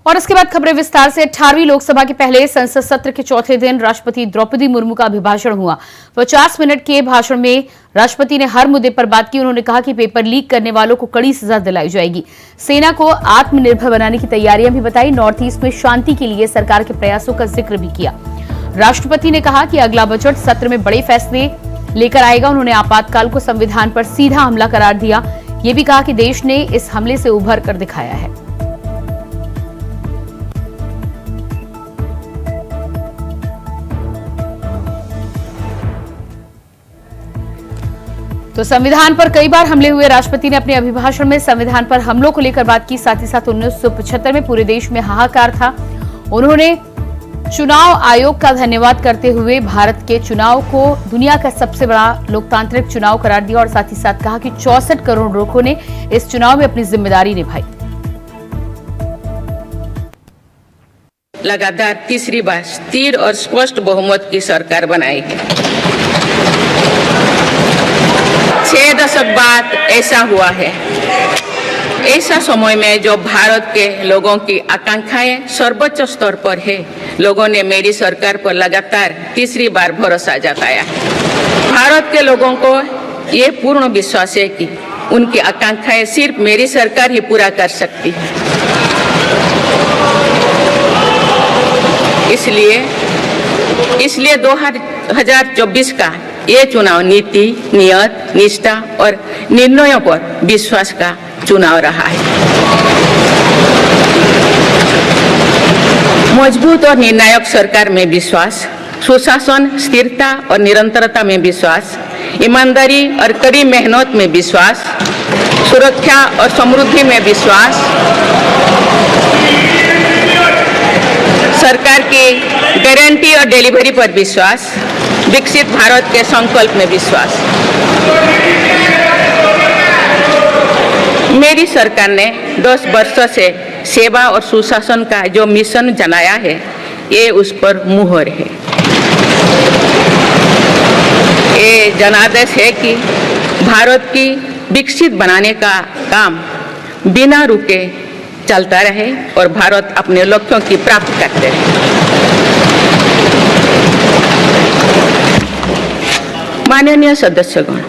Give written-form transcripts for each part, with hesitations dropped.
और इसके बाद खबरें विस्तार से। 18वीं लोकसभा के पहले संसद सत्र के चौथे दिन राष्ट्रपति द्रौपदी मुर्मू का अभिभाषण हुआ। 50 मिनट के भाषण में राष्ट्रपति ने हर मुद्दे पर बात की। उन्होंने कहा कि पेपर लीक करने वालों को कड़ी सजा दिलाई जाएगी। सेना को आत्मनिर्भर बनाने की तैयारियां भी बताई। नॉर्थ ईस्ट में शांति के लिए सरकार के प्रयासों का जिक्र भी किया। राष्ट्रपति ने कहा कि अगला बजट सत्र में बड़े फैसले लेकर आएगा। उन्होंने आपातकाल को संविधान पर सीधा हमला करार दिया। ये भी कहा कि देश ने इस हमले से उभर कर दिखाया है। तो संविधान पर कई बार हमले हुए। राष्ट्रपति ने अपने अभिभाषण में संविधान पर हमलों को लेकर बात की। साथ ही साथ 1975 में पूरे देश में हाहाकार था। उन्होंने चुनाव आयोग का धन्यवाद करते हुए भारत के चुनाव को दुनिया का सबसे बड़ा लोकतांत्रिक चुनाव करार दिया और साथ ही साथ कहा कि 64 करोड़ लोगों ने इस चुनाव में अपनी जिम्मेदारी निभाई। लगातार तीसरी बार स्थिर और स्पष्ट बहुमत की सरकार बनाई है। 6 दशक बाद ऐसा हुआ है। ऐसा समय में जो भारत के लोगों की आकांक्षाएं सर्वोच्च स्तर पर है, लोगों ने मेरी सरकार पर लगातार तीसरी बार भरोसा जताया है। भारत के लोगों को ये पूर्ण विश्वास है कि उनकी आकांक्षाएं सिर्फ मेरी सरकार ही पूरा कर सकती है। इसलिए 2024 का ये चुनाव नीति, नियत, निष्ठा और निर्णयों पर विश्वास का चुनाव रहा है। मजबूत और निर्णायक सरकार में विश्वास, सुशासन, स्थिरता और निरंतरता में विश्वास, ईमानदारी और कड़ी मेहनत में विश्वास, सुरक्षा और समृद्धि में विश्वास, सरकार की गारंटी और डिलीवरी पर विश्वास, विकसित भारत के संकल्प में विश्वास। मेरी सरकार ने 10 वर्षों से सेवा और सुशासन का जो मिशन जनाया है, ये उस पर मुहर है। ये जनादेश है कि भारत की विकसित बनाने का काम बिना रुके चलता रहे और भारत अपने लक्ष्यों की प्राप्ति करते रहे। माननीय सदस्यगण,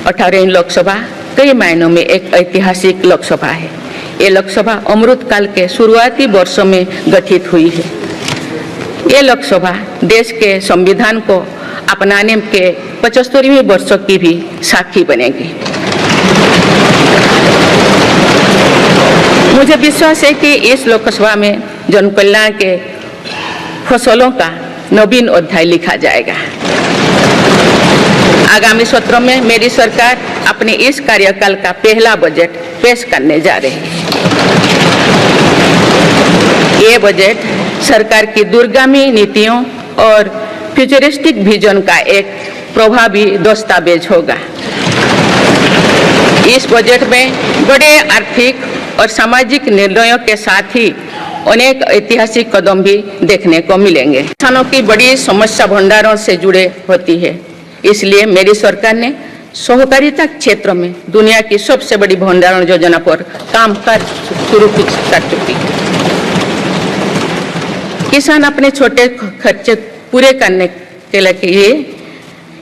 18वीं लोकसभा कई मायनों में एक ऐतिहासिक लोकसभा है। ये लोकसभा अमृतकाल के शुरुआती वर्षों में गठित हुई है। ये लोकसभा देश के संविधान को अपनाने के 75वें वर्षों की भी साक्षी बनेगी। मुझे विश्वास है कि इस लोकसभा में जन कल्याण के फसलों का नवीन अध्याय लिखा जाएगा। आगामी सत्रों में मेरी सरकार अपने इस कार्यकाल का पहला बजट पेश करने जा रही है। ये बजट सरकार की दूरगामी नीतियों और फ्यूचरिस्टिक विजन का एक प्रभावी दस्तावेज होगा। इस बजट में बड़े आर्थिक और सामाजिक निर्णयों के साथ ही अनेक ऐतिहासिक कदम भी देखने को मिलेंगे। किसानों की बड़ी समस्या भंडारों से जुड़े होती है, इसलिए मेरी सरकार ने सहकारिता क्षेत्र में दुनिया की सबसे बड़ी भंडारण योजना पर काम शुरू कर चुकी है। किसान अपने छोटे खर्चे पूरे करने के लिए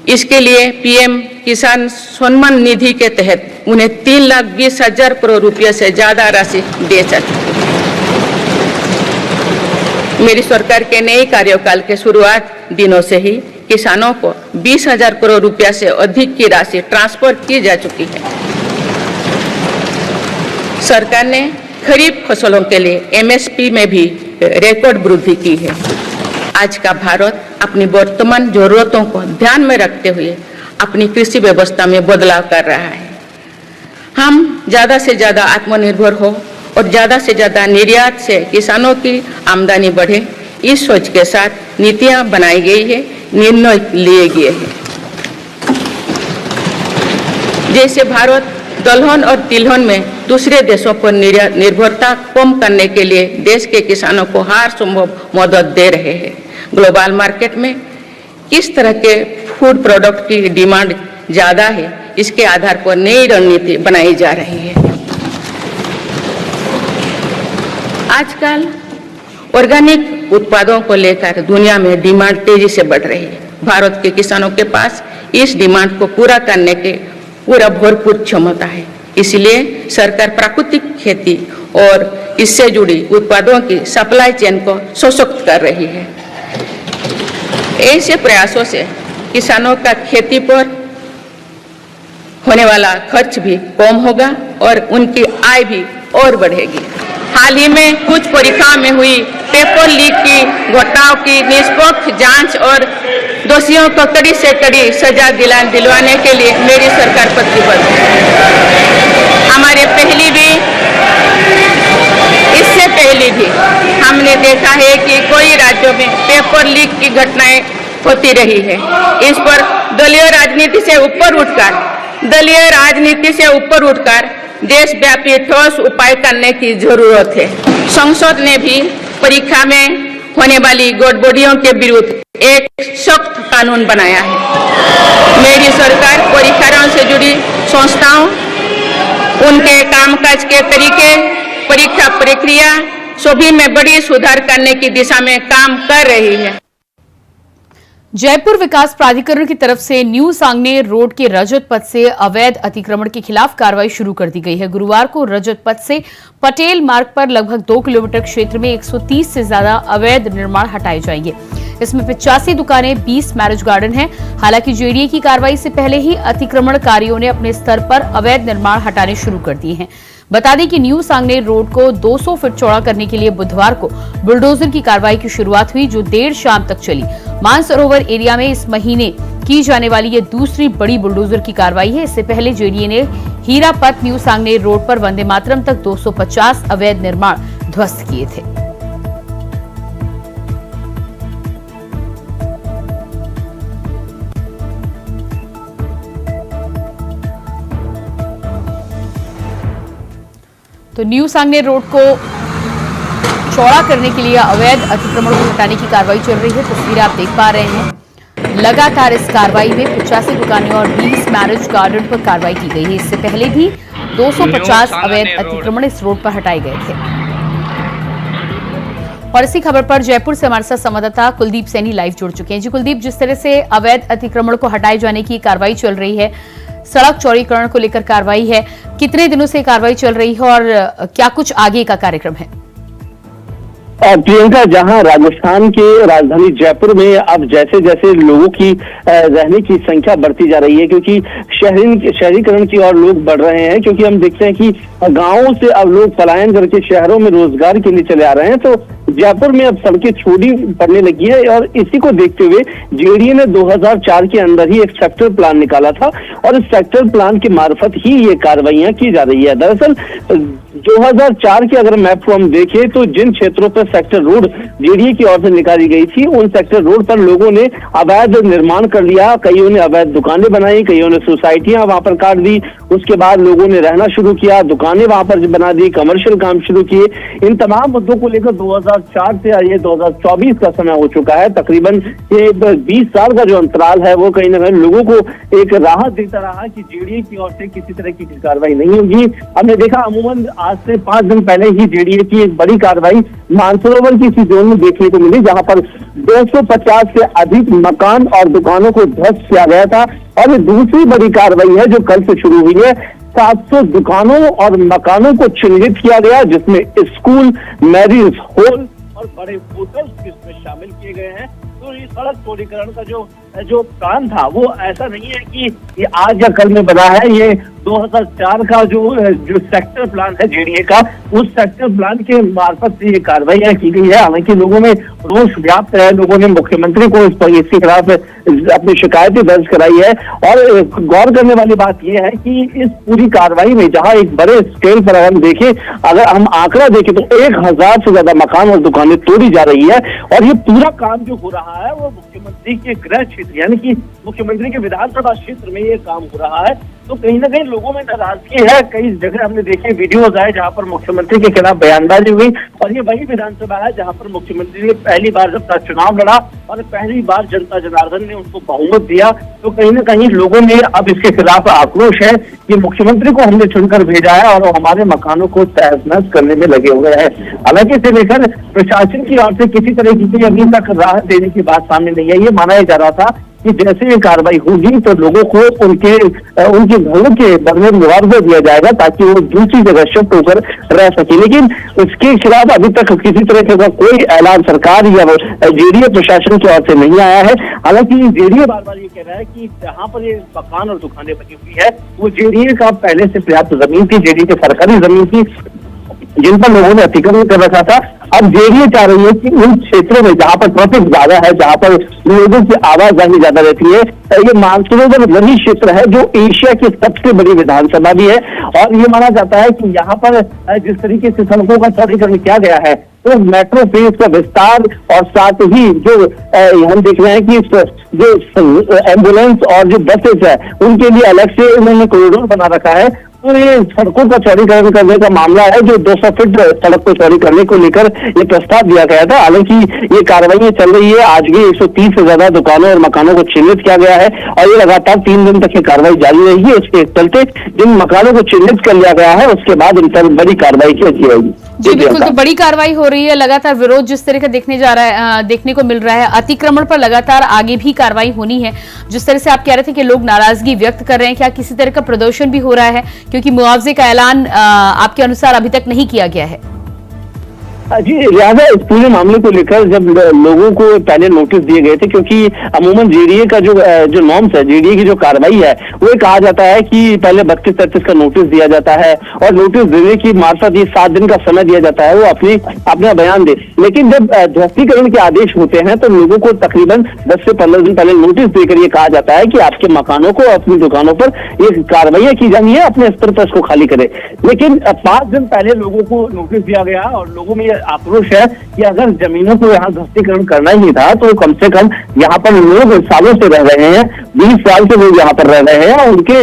इसके लिए पीएम किसान सम्मान निधि के तहत उन्हें 3,20,000 करोड़ रुपये से ज्यादा राशि दे सकते। मेरी सरकार के नए कार्यकाल के शुरुआत दिनों से ही किसानों को 20,000 करोड़ रुपया से अधिक की राशि ट्रांसफर की जा चुकी है। सरकार ने खरीफ फसलों के लिए एमएसपी में भी रिकॉर्ड वृद्धि की है। आज का भारत अपनी वर्तमान जरूरतों को ध्यान में रखते हुए अपनी कृषि व्यवस्था में बदलाव कर रहा है। हम ज्यादा से ज्यादा आत्मनिर्भर हो और ज्यादा से ज्यादा निर्यात से किसानों की आमदनी बढ़े, इस सोच के साथ नीतियां बनाई गई है, निर्णय लिए गए हैं। जैसे भारत दलहन और तिलहन में दूसरे देशों पर निर्भरता कम करने के लिए देश के किसानों को हर संभव मदद दे रहे हैं। ग्लोबल मार्केट में किस तरह के फूड प्रोडक्ट की डिमांड ज्यादा है, इसके आधार पर नई रणनीति बनाई जा रही है। आजकल ऑर्गेनिक उत्पादों को लेकर दुनिया में डिमांड तेजी से बढ़ रही है। भारत के किसानों के पास इस डिमांड को पूरा करने के पूरा भरपूर क्षमता है। इसलिए सरकार प्राकृतिक खेती और इससे जुड़ी उत्पादों की सप्लाई चेन को सशक्त कर रही है। ऐसे प्रयासों से किसानों का खेती पर होने वाला खर्च भी कम होगा और उनकी आय भी और बढ़ेगी। हाल ही में कुछ परीक्षाओं में हुई पेपर लीक की घटनाओं की निष्पक्ष जांच और दोषियों को कड़ी से कड़ी सजा दिलवाने के लिए मेरी सरकार प्रतिबद्ध है। हमारे इससे पहले भी हमने देखा है कि कई राज्यों में पेपर लीक की घटनाएं होती रही है। इस पर दलीय राजनीति से ऊपर उठकर देशव्यापी ठोस उपाय करने की जरूरत है। संसद ने भी परीक्षा में होने वाली गड़बड़ियों के विरुद्ध एक सख्त कानून बनाया है। मेरी सरकार परीक्षाओं से जुड़ी संस्थाओं, उनके कामकाज के तरीके, परीक्षा प्रक्रिया सभी में बड़ी सुधार करने की दिशा में काम कर रही है। जयपुर विकास प्राधिकरण की तरफ से न्यू सांगने रोड के रजत पथ से अवैध अतिक्रमण के खिलाफ कार्रवाई शुरू कर दी गई है। गुरुवार को रजत पथ से पटेल मार्ग पर लगभग 2 किलोमीटर क्षेत्र में 130 से ज्यादा अवैध निर्माण हटाए जाएंगे। इसमें 85 दुकानें, 20 मैरिज गार्डन हैं। हालांकि जेडीए की कार्रवाई से पहले ही अतिक्रमणकारियों ने अपने स्तर पर अवैध निर्माण हटाने शुरू कर दिए हैं। बता दें कि न्यू सांगने रोड को 200 फीट चौड़ा करने के लिए बुधवार को बुलडोजर की कार्रवाई की शुरुआत हुई, जो देर शाम तक चली। मानसरोवर एरिया में इस महीने की जाने वाली ये दूसरी बड़ी बुलडोजर की कार्रवाई है। इससे पहले जेडीए ने हीरापत न्यू सांगने रोड पर वंदे मातरम तक 250 अवैध निर्माण ध्वस्त किए थे। तो न्यू सांगने रोड को चौड़ा करने के लिए अवैध अतिक्रमण को हटाने की कार्रवाई चल रही है। तस्वीर आप देख पा रहे हैं। लगातार इस कार्रवाई में 85 दुकानें और 20 मैरिज गार्डन पर कार्रवाई की गई है। इससे पहले भी 250 अवैध अतिक्रमण इस रोड पर हटाए गए थे। और इसी खबर पर जयपुर से हमारे साथ संवाददाता कुलदीप सैनी लाइव जुड़ चुके हैं। जी कुलदीप, जिस तरह से अवैध अतिक्रमण को हटाए जाने की कार्रवाई चल रही है, सड़क चौड़ीकरण को लेकर कार्रवाई है, कितने दिनों से कार्रवाई चल रही है और क्या कुछ आगे का कार्यक्रम है? प्रियंका, जहां राजस्थान के राजधानी जयपुर में अब जैसे जैसे लोगों की रहने की संख्या बढ़ती जा रही है, क्योंकि शहरीकरण की ओर लोग बढ़ रहे हैं, क्योंकि हम देखते हैं कि गांवों से अब लोग पलायन करके शहरों में रोजगार के लिए चले आ रहे हैं, तो जयपुर में अब सड़कें छोटी पड़ने लगी है। और इसी को देखते हुए जेडीए ने 2004 के अंदर ही एक सेक्टर प्लान निकाला था और इस सेक्टर प्लान के मार्फत ही ये कार्रवाइयां की जा रही है। दरअसल 2004 के अगर मैप को हम देखें तो जिन क्षेत्रों पर सेक्टर रोड जेडीए की ओर से निकाली गई थी, उन सेक्टर रोड पर लोगों ने अवैध निर्माण कर लिया। कईयों ने अवैध दुकानें बनाई, कईयों ने सोसाइटियां वहां पर काट दी। उसके बाद लोगों ने रहना शुरू किया, दुकानें वहां पर बना दी, कमर्शियल काम शुरू किए। इन तमाम मुद्दों को लेकर 2004 से ये 2024 का समय हो चुका है। तकरीबन ये 20 साल का जो अंतराल है वो कहीं ना कहीं लोगों को एक राहत देता रहा कि जेडीए की ओर से किसी तरह की कार्रवाई नहीं होगी। हमने देखा अमूमन आज से 5 दिन पहले ही जेडीए की एक बड़ी कार्रवाई मानसरोवर की इसी जोन में देखने को मिली, जहां पर 250 से अधिक मकान और दुकानों को ध्वस्त किया गया था। और ये दूसरी बड़ी कार्रवाई है जो कल से शुरू हुई है। 700 दुकानों और मकानों को चिन्हित किया गया, जिसमें स्कूल, मैरिज हॉल और बड़े होटल्स इसमें शामिल किए गए हैं। तो ये सड़क चौड़ीकरण का जो प्लान था वो ऐसा नहीं है कि ये आज या कल में बना है। ये 2004 का जो सेक्टर प्लान है जेडीए का, उस सेक्टर प्लान के मार्फत से ये कार्रवाइयां की गई है। हालांकि लोगों में रोष व्याप्त है, लोगों ने मुख्यमंत्री को इसके खिलाफ अपनी शिकायतें दर्ज कराई है। और गौर करने वाली बात यह है कि इस पूरी कार्रवाई में जहां एक बड़े स्केल पर अगर हम देखें, अगर हम आंकड़ा देखें तो 1000 से ज्यादा मकान और दुकानें तोड़ी जा रही है। और ये पूरा काम जो हो रहा है वो मुख्यमंत्री के गृह क्षेत्र यानी कि मुख्यमंत्री के विधानसभा क्षेत्र में ये काम हो रहा है। तो कहीं ना कहीं लोगों में नाराजगी है। कई जगह हमने देखे वीडियोज आए जहां पर मुख्यमंत्री के खिलाफ बयानबाजी हुई, और ये वही विधानसभा है जहां पर मुख्यमंत्री ने पहली बार जब चुनाव लड़ा और पहली बार जनता जनार्दन ने उनको बहुमत दिया, तो कहीं ना कहीं लोगों में अब इसके खिलाफ आक्रोश है कि मुख्यमंत्री को हमने चुनकर भेजा है और वो हमारे मकानों को तहस नहस करने में लगे हुए हैं। हालांकि इसे लेकर प्रशासन की ओर से किसी तरह की अभी तक राहत देने की बात सामने नहीं है। ये माना जा रहा था कि जैसे ये कार्रवाई होगी तो लोगों को उनके घरों के बदले मुआवजा दिया जाएगा ताकि वो दूसरी जगह शिफ्ट होकर रह सके, लेकिन इसके खिलाफ अभी तक किसी तरह का कोई ऐलान सरकार या जेडीए प्रशासन की ओर से नहीं आया है। हालांकि जेडीए बार बार ये कह रहा है कि जहां पर ये मकान और दुकानें बनी हुई है वो जेडीए का पहले से पर्याप्त जमीन थी, जेडीए की सरकारी जमीन थी जिन पर लोगों ने अतिक्रमण कर रखा था। अब जेडीए चाह रही है कि उन क्षेत्रों में जहां पर ट्रैफिक ज्यादा है, जहां पर लोगों की आवाजाही ज्यादा रहती है, ये मानसरोवर वही क्षेत्र है जो एशिया की सबसे बड़ी विधानसभा भी है, और ये माना जाता है कि यहाँ पर जिस तरीके से सड़कों का चौड़ीकरण किया गया है तो मेट्रो फेज का विस्तार और साथ ही जो हम देख रहे हैं कि जो एम्बुलेंस और जो बसेस है उनके लिए अलग से उन्होंने कॉरिडोर बना रखा है। तो ये सड़कों का चौड़ीकरण करने का मामला है जो 200 फीट सड़क को चौड़ी करने को लेकर ये प्रस्ताव दिया गया था। हालांकि ये कार्रवाई चल रही है, आज भी 130 से ज्यादा दुकानों और मकानों को चिन्हित किया गया है और ये लगातार 3 दिन तक ये कार्रवाई जारी रहेगी। इसके चलते जिन मकानों को चिन्हित कर लिया गया है उसके बाद इन पर बड़ी कार्रवाई की जाएगी। जी बिल्कुल, तो बड़ी कार्रवाई हो रही है, लगातार विरोध जिस तरह का देखने को मिल रहा है, अतिक्रमण पर लगातार आगे भी कार्रवाई होनी है। जिस तरह से आप कह रहे थे कि लोग नाराजगी व्यक्त कर रहे हैं, क्या किसी तरह का प्रदर्शन भी हो रहा है, क्योंकि मुआवजे का ऐलान आपके अनुसार अभी तक नहीं किया गया है? जी, लिहाजा इस पूरे मामले को लेकर जब लोगों को पहले नोटिस दिए गए थे, क्योंकि अमूमन जेडीए का जो नॉर्म्स है, जेडीए की जो कार्रवाई है वो कहा जाता है कि पहले 32-33 का नोटिस दिया जाता है और नोटिस देने की मार्फत ये 7 दिन का समय दिया जाता है वो अपना बयान दे। लेकिन जब ध्वस्तीकरण के आदेश होते हैं तो लोगों को तकरीबन 10 से 15 दिन पहले नोटिस देकर ये कहा जाता है कि आपके मकानों को, अपनी दुकानों पर ये कार्रवाई की जानी है, अपने स्तर पर इसको खाली करें। लेकिन 5 दिन पहले लोगों को नोटिस दिया गया और लोगों में आक्रोश है कि अगर जमीनों को यहाँ ध्वस्तीकरण करना ही था तो कम से कम यहाँ पर लोग सालों से रह रहे हैं, 20 साल से लोग यहाँ पर रह रहे हैं, उनके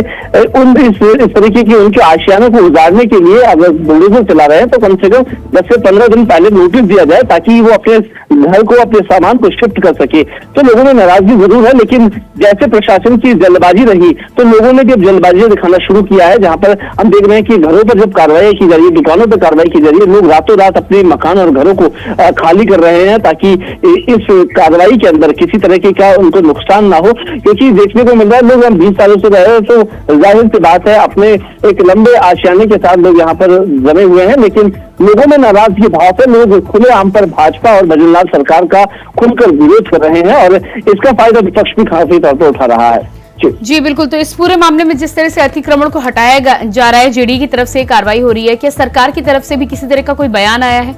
इस तरीके की उनके आशियानों को उजाड़ने के लिए अगर बुलडोजर चला रहे हैं तो कम से कम 10 से 15 दिन पहले नोटिस दिया जाए ताकि वो अपने घर को, अपने सामान को शिफ्ट कर सके। तो लोगों में नाराजगी जरूर है, लेकिन जैसे प्रशासन की जल्दबाजी रही तो लोगों ने जब जल्दबाजी दिखाना शुरू किया है, जहाँ पर हम देख रहे हैं कि घरों पर जब कार्रवाई की जा रही है, दुकानों पर कार्रवाई की जा रही है, लोग रातों रात अपने मकान और घरों को खाली कर रहे हैं ताकि इस कार्रवाई के अंदर किसी तरह की का उनको नुकसान ना हो। क्योंकि देखने को मिल रहा है लोग हम 20 सालों से रहे हैं तो जाहिर सी बात है अपने एक लंबे आशियाने के साथ लोग यहाँ पर जमे हुए हैं, लेकिन लोगों में नाराजगी भाव से लोग खुलेआम पर भाजपा और भजनलाल सरकार का खुलकर विरोध कर रहे हैं और इसका फायदा विपक्ष भी खासी तौर पर उठा रहा है। जी बिल्कुल, तो इस पूरे मामले में जिस तरह से अतिक्रमण को हटाया जा रहा है, जेडीए की तरफ से कार्रवाई हो रही है, क्या सरकार की तरफ से भी किसी तरह का कोई बयान आया है?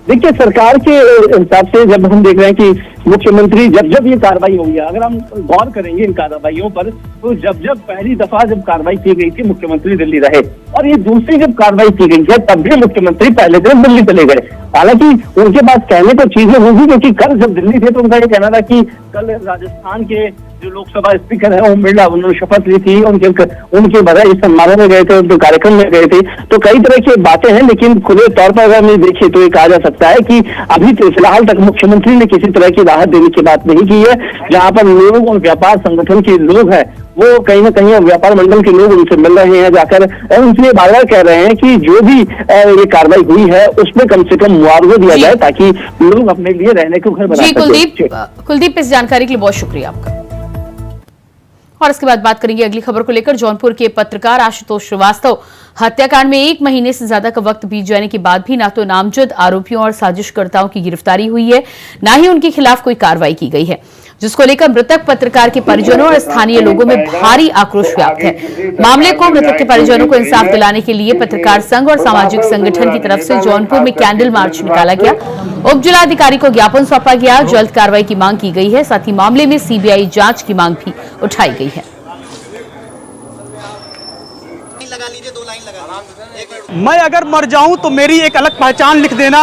देखिए, सरकार के हिसाब से जब हम देख रहे हैं कि मुख्यमंत्री जब ये कार्रवाई हुई है, अगर हम गौर करेंगे इन कार्रवाइयों पर तो जब पहली दफा जब कार्रवाई की गई थी मुख्यमंत्री दिल्ली रहे और ये दूसरी जब कार्रवाई की गई है तब भी मुख्यमंत्री पहले दिन दिल्ली चले गए। हालांकि उनके पास कहने को चीजें होंगी, क्योंकि कल जब दिल्ली थे तो उनका ये कहना था कि कल राजस्थान के जो लोकसभा स्पीकर है ओम बिरला, उन्होंने शपथ ली थी, उनके बधाई समारोह में गए थे, उनके कार्यक्रम में गए थे, तो कई तरह की बातें हैं। लेकिन खुले तौर पर अगर हम देखें तो ये कहा जा सकता है कि अभी फिलहाल तक मुख्यमंत्री ने किसी तरह की राहत देने की बात नहीं की है। जहां पर लोग और व्यापार संगठन के लोग हैं वो कहीं ना कहीं व्यापार मंडल के लोग उनसे मिल रहे हैं जाकर और उनसे बार बार कह रहे हैं कि जो भी ये कार्रवाई हुई है उसमें कम से कम मुआवजा दिया जाए ताकि लोग अपने लिए रहने को घर बना सकें। कुलदीप, इस जानकारी के लिए बहुत शुक्रिया आपका। और इसके बाद बात करेंगे अगली खबर को लेकर। जौनपुर के पत्रकार आशुतोष श्रीवास्तव हत्याकांड में 1 महीने से ज्यादा का वक्त बीत जाने के बाद भी ना तो नामजद आरोपियों और साजिशकर्ताओं की गिरफ्तारी हुई है, ना ही उनके खिलाफ कोई कार्रवाई की गई है, जिसको लेकर मृतक पत्रकार के परिजनों और स्थानीय लोगों में भारी आक्रोश व्याप्त है। मामले को मृतक के परिजनों को इंसाफ दिलाने के लिए पत्रकार संघ और सामाजिक संगठन की तरफ से जौनपुर में कैंडल मार्च निकाला गया। उप जिलाधिकारी को ज्ञापन सौंपा गया, जल्द कार्रवाई की मांग की गई है। साथ ही मामले में सीबीआई जांच की मांग भी उठाई गई है। मैं अगर मर जाऊं तो मेरी एक अलग पहचान लिख देना,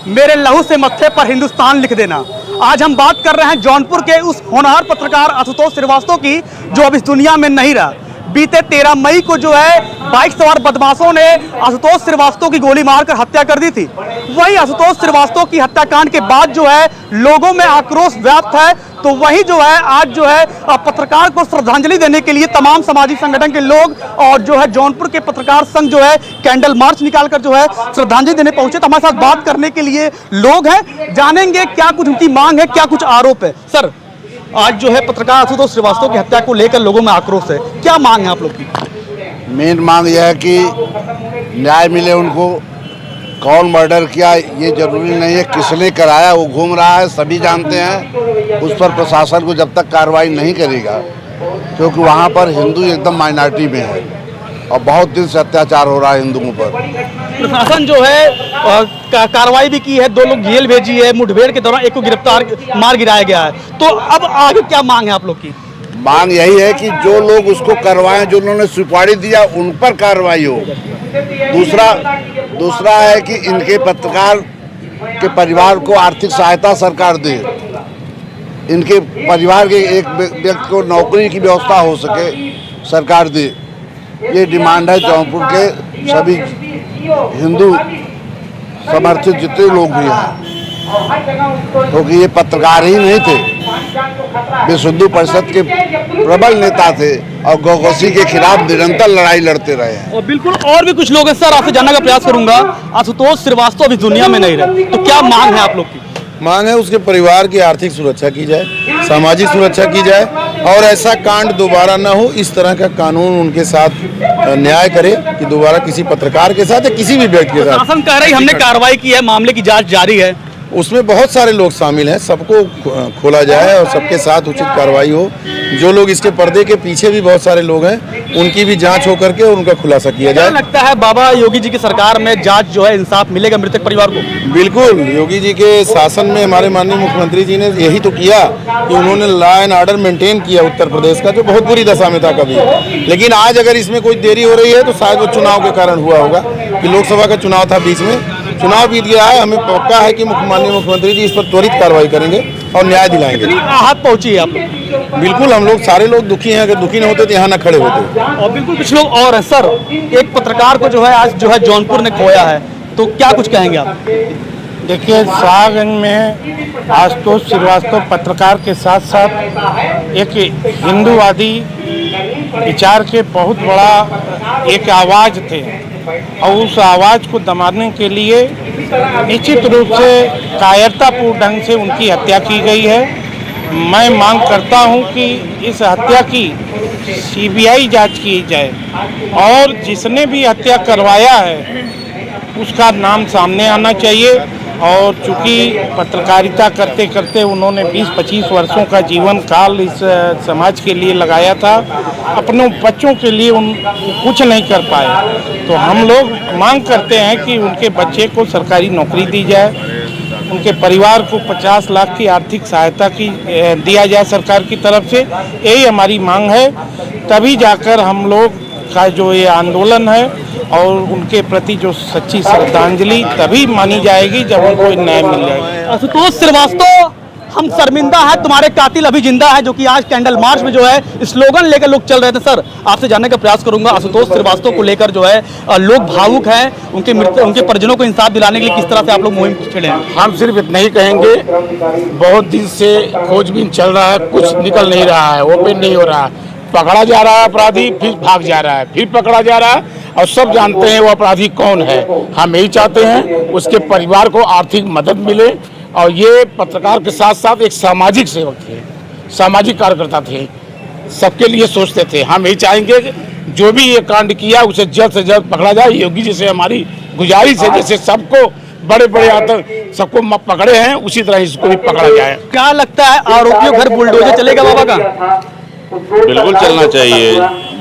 मेरे लहू से मत्थे पर हिंदुस्तान लिख देना। आज हम बात कर रहे हैं जौनपुर के उस होनहार पत्रकार आशुतोष श्रीवास्तव की जो अब इस दुनिया में नहीं रहा, बीते 13 मई को जो है बाइक सवार बदमाशों ने आशुतोष श्रीवास्तव की गोली मारकर हत्या कर दी थी। वही आशुतोष श्रीवास्तव की हत्याकांड के बाद जो है लोगों में आक्रोश व्याप्त है। तो वही जो है आज जो है पत्रकार को श्रद्धांजलि देने के लिए तमाम सामाजिक संगठन के लोग और जो है जौनपुर के पत्रकार संघ जो है कैंडल मार्च निकालकर जो है श्रद्धांजलि देने पहुंचे। तो हमारे साथ बात करने के लिए लोग हैं, जानेंगे क्या कुछ उनकी मांग है, क्या कुछ आरोप है। सर, आज जो है पत्रकार आशुतोष श्रीवास्तव की हत्या को लेकर लोगों में आक्रोश है, क्या मांग है आप लोग की? मेन मांग यह है कि न्याय मिले उनको। कौन मर्डर किया ये जरूरी नहीं है, किसने कराया वो घूम रहा है, सभी जानते हैं। उस पर प्रशासन को जब तक कार्रवाई नहीं करेगा, क्योंकि वहाँ पर हिंदू एकदम माइनॉरिटी में है और बहुत दिन से अत्याचार हो रहा है हिंदुओं पर। प्रशासन जो है कार्रवाई भी की है, 2 लोग जेल भेजी है, मुठभेड़ के दौरान एक को गिरफ्तार मार गिराया गया है। तो अब आगे क्या मांग है आप लोग की? मांग यही है कि जो लोग उसको करवाएं, जो उन्होंने सुपारी दिया उन पर कार्रवाई हो। दूसरा है कि इनके पत्रकार के परिवार को आर्थिक सहायता सरकार दे, इनके परिवार के एक व्यक्ति को नौकरी की व्यवस्था हो सके, सरकार दे। ये डिमांड है जौनपुर के सभी हिंदू समर्थित जितने लोग भी हैं, क्योंकि ये पत्रकार ही नहीं थे, विश्व हिंदू परिषद के प्रबल नेता थे और गौकसी के खिलाफ निरंतर लड़ाई लड़ते रहे हैं। और बिल्कुल और भी कुछ लोग हैं। सर, आपसे जानने का प्रयास करूंगा, आशुतोष श्रीवास्तव अभी दुनिया में नहीं रहे, तो क्या मांग है आप लोग की? मांग है उसके परिवार की आर्थिक सुरक्षा की जाए, सामाजिक सुरक्षा की जाए और ऐसा कांड दोबारा न हो। इस तरह का कानून उनके साथ न्याय करे कि दोबारा किसी पत्रकार के साथ या किसी भी व्यक्ति के साथ। शासन कह रही हमने कार्रवाई की है, मामले की जांच जारी है। उसमें बहुत सारे लोग शामिल हैं, सबको खोला जाए और सबके साथ उचित कार्रवाई हो। जो लोग इसके पर्दे के पीछे भी बहुत सारे लोग हैं, उनकी भी जांच हो करके और उनका खुलासा किया जाए। लगता है बाबा योगी जी की सरकार में जांच जो है इंसाफ मिलेगा मृतक परिवार को? बिल्कुल, योगी जी के शासन में हमारे माननीय मुख्यमंत्री जी ने यही तो किया कि उन्होंने लॉ एंड ऑर्डर मेंटेन किया उत्तर प्रदेश का, जो बहुत बुरी दशा में था कभी। लेकिन आज अगर इसमें कोई देरी हो रही है तो शायद वो चुनाव के कारण हुआ होगा कि लोकसभा का चुनाव था, बीच में चुनाव बीत गया है। हमें पक्का है कि माननीय मुख्यमंत्री जी इस पर त्वरित कार्रवाई करेंगे और न्याय दिलाएंगे। राहत पहुंची है आप लोग? बिल्कुल, हम लोग सारे लोग दुखी हैं। अगर दुखी न होते तो यहाँ न खड़े होते। और बिल्कुल कुछ लोग और हैं। सर, एक पत्रकार को जो है आज जो है जौनपुर ने खोया है, तो क्या कुछ कहेंगे आप? देखिए, शाहगंज में आशुतोष श्रीवास्तव पत्रकार के साथ साथ एक हिंदूवादी विचार के बहुत बड़ा एक आवाज़ थे और उस आवाज़ को दबाने के लिए निश्चित रूप से कायरतापूर्ण ढंग से उनकी हत्या की गई है। मैं मांग करता हूं कि इस हत्या की सीबीआई जांच की जाए और जिसने भी हत्या करवाया है उसका नाम सामने आना चाहिए। और चूँकि पत्रकारिता करते करते उन्होंने 20-25 वर्षों का जीवन काल इस समाज के लिए लगाया था, अपने बच्चों के लिए उन कुछ नहीं कर पाए। तो हम लोग मांग करते हैं कि उनके बच्चे को सरकारी नौकरी दी जाए, उनके परिवार को 50 लाख की आर्थिक सहायता की दिया जाए सरकार की तरफ से। यही हमारी मांग है, तभी जाकर हम लोग का जो ये आंदोलन है और उनके प्रति जो सच्ची श्रद्धांजलि तभी मानी जाएगी जब उनको न्याय मिल जाएगा। आशुतोष श्रीवास्तव, हम शर्मिंदा है, तुम्हारे कातिल अभी जिंदा है, जो कि आज कैंडल मार्च में जो है स्लोगन लेकर लोग चल रहे थे। सर, आपसे जानने का प्रयास करूंगा, आशुतोष श्रीवास्तव को लेकर जो है लोग भावुक हैं, उनके परिजनों को इंसाफ दिलाने के लिए किस तरह से आप लोग मुहिम छेड़े हैं? हम सिर्फ इतना ही कहेंगे, बहुत दिन से खोजबीन चल रहा है, कुछ निकल नहीं रहा है, ओपन नहीं हो रहा है। पकड़ा जा रहा है अपराधी, फिर भाग जा रहा है, फिर पकड़ा जा रहा है और सब जानते हैं वो अपराधी कौन है। हम यही चाहते हैं उसके परिवार को आर्थिक मदद मिले। और ये पत्रकार के साथ साथ एक सामाजिक सेवक थे, सामाजिक कार्यकर्ता थे, सबके लिए सोचते थे। हम यही चाहेंगे कि जो भी ये कांड किया उसे जल्द से जल्द पकड़ा जाए। योगी जी से हमारी गुजारिश है, जैसे सबको बड़े बड़े आतंक सबको पकड़े हैं उसी तरह इसको भी पकड़ा जाए। क्या लगता है आरोपियों घर बुलडोजर चलेगा बाबा का? बिल्कुल चलना चाहिए,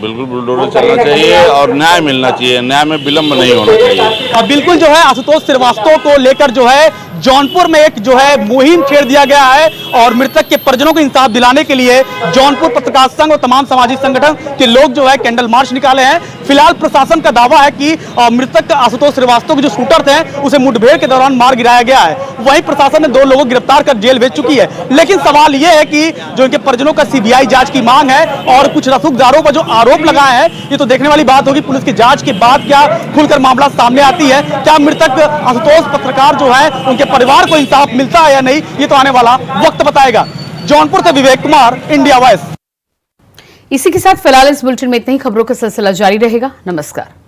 बिल्कुल बुलडोजर चलना चाहिए और न्याय मिलना चाहिए, न्याय में विलम्ब नहीं होना चाहिए। बिल्कुल जो है आशुतोष श्रीवास्तव को लेकर जो है जौनपुर में एक जो है मुहिम छेड़ दिया गया है और मृतक के परिजनों को इंसाफ दिलाने के लिए जौनपुर पत्रकार संघ और तमाम सामाजिक संगठन के लोग जो है कैंडल मार्च निकाले हैं। फिलहाल प्रशासन का दावा है कि मृतक आशुतोष श्रीवास्तव के जो शूटर थे उसे मुठभेड़ के दौरान मार गिराया गया है। वहीं प्रशासन ने 2 लोगों को गिरफ्तार कर जेल भेज चुकी है। लेकिन सवाल यह है कि जो इनके परिजनों का सीबीआई जांच की मांग है और कुछ रसूखदारों पर जो आरोप लगाए हैं, ये तो देखने वाली बात होगी पुलिस की जांच के बाद क्या खुलकर मामला सामने आती है। क्या मृतक आशुतोष पत्रकार जो है उनके परिवार को इंसाफ मिलता है या नहीं, ये तो आने वाला वक्त बताएगा। जौनपुर से विवेक कुमार, इंडिया वॉइस। इसी के साथ फिलहाल इस बुलेटिन में इतनी ही। खबरों का सिलसिला जारी रहेगा। नमस्कार।